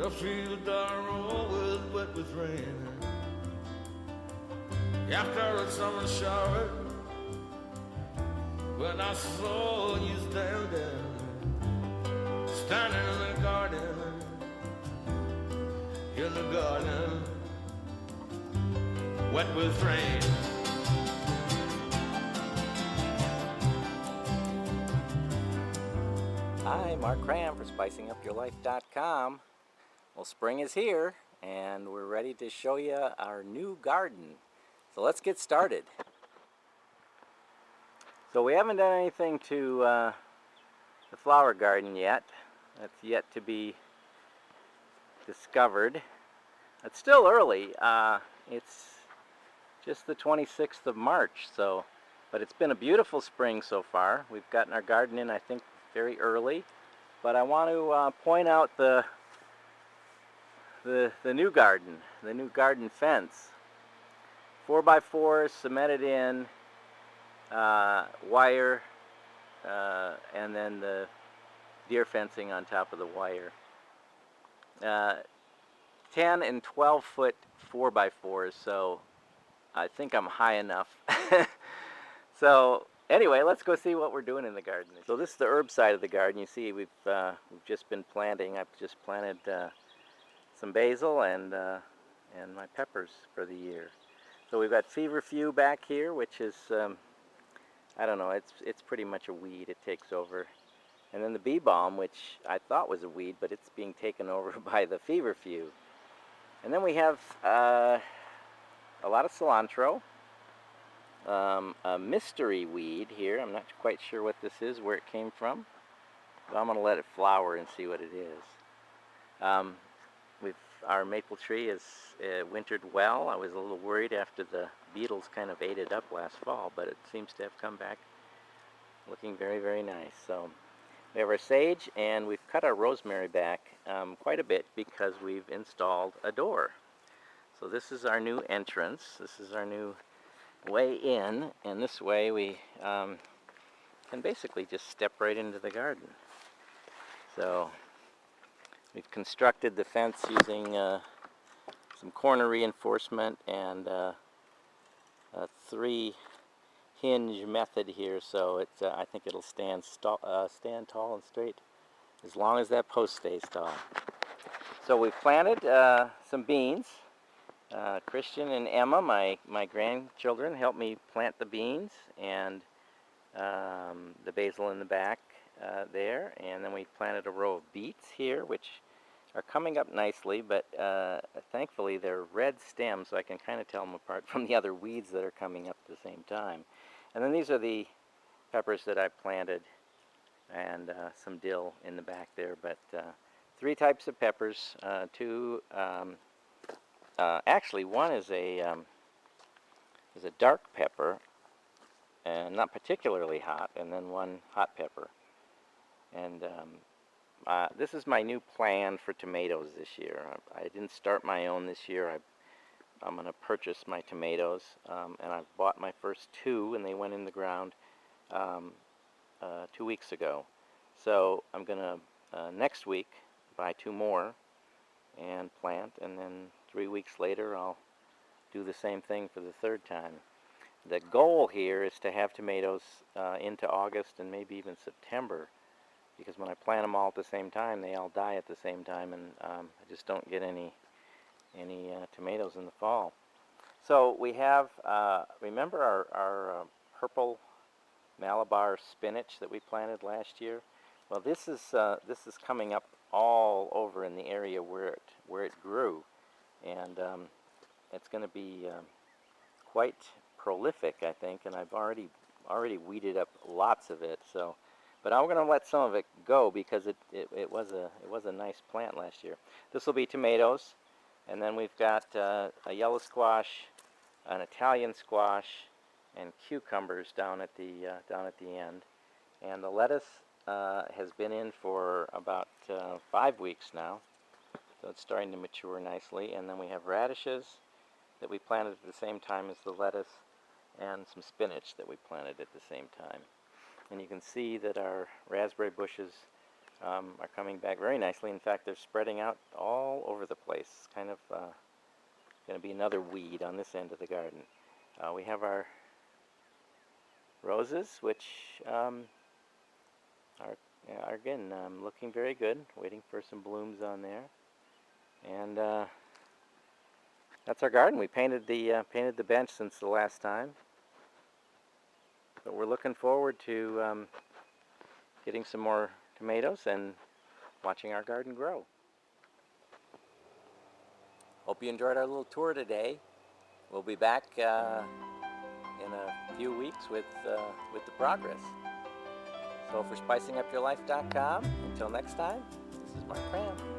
The fields are always wet with rain. After a summer shower, when I saw you standing in the garden, wet with rain. Hi, Mark Cram for SpicingUpYourLife.com. Well, spring is here, and we're ready to show you our new garden. So let's get started. So we haven't done anything to the flower garden yet. That's yet to be discovered. It's still early. It's just the 26th of March, but it's been a beautiful spring so far. We've gotten our garden in, I think, very early. But I want to point out the new garden, the new garden fence. 4x4 cemented in, wire, and then the deer fencing on top of the wire. 10 and 12 foot 4x4s, so I think I'm high enough. So anyway, let's go see what we're doing in the garden. So this is the herb side of the garden. You see we've just been planting. I've just planted some basil and my peppers for the year. So we've got feverfew back here, which is I don't know, it's pretty much a weed. It takes over. And then the bee balm, which I thought was a weed, but it's being taken over by the feverfew. And then we have a lot of cilantro, a mystery weed here. I'm not quite sure what this is, where it came from, but I'm going to let it flower and see what it is. Our maple tree has wintered well. I was a little worried after the beetles kind of ate it up last fall, but it seems to have come back looking very, very nice. So we have our sage, and we've cut our rosemary back quite a bit because we've installed a door. So this is our new entrance. This is our new way in, and this way we can basically just step right into the garden. So we've constructed the fence using some corner reinforcement and a 3-hinge method here, so I think it'll stand tall and straight as long as that post stays tall. So we've planted some beans. Christian and Emma, my grandchildren, helped me plant the beans and the basil in the back there, and then we planted a row of beets here, which are coming up nicely, but thankfully they're red stems, so I can kind of tell them apart from the other weeds that are coming up at the same time. And then these are the peppers that I planted, and some dill in the back there, but 3 types of peppers, actually one is a dark pepper, and not particularly hot, and then one hot pepper. And this is my new plan for tomatoes this year. I didn't start my own this year. I'm going to purchase my tomatoes, and I've bought my first 2, and they went in the ground 2 weeks ago. So I'm going to next week buy 2 more and plant, and then 3 weeks later I'll do the same thing for the 3rd time. The goal here is to have tomatoes into August and maybe even September, because when I plant them all at the same time, they all die at the same time, and I just don't get any tomatoes in the fall. So we have, remember our purple Malabar spinach that we planted last year? Well, this is coming up all over in the area where it grew, and it's going to be quite prolific, I think, and I've already weeded up lots of it. So, but I'm going to let some of it go because it was a nice plant last year. This will be tomatoes, and then we've got a yellow squash, an Italian squash, and cucumbers down at the end. And the lettuce has been in for about 5 weeks now, so it's starting to mature nicely. And then we have radishes that we planted at the same time as the lettuce, and some spinach that we planted at the same time. And you can see that our raspberry bushes are coming back very nicely. In fact, they're spreading out all over the place. Kind of going to be another weed on this end of the garden. We have our roses, which are again looking very good. Waiting for some blooms on there, and that's our garden. We painted the bench since the last time, but we're looking forward to getting some more tomatoes and watching our garden grow. Hope you enjoyed our little tour today. We'll be back in a few weeks with the progress. So for spicingupyourlife.com, until next time, this is Mark Cram.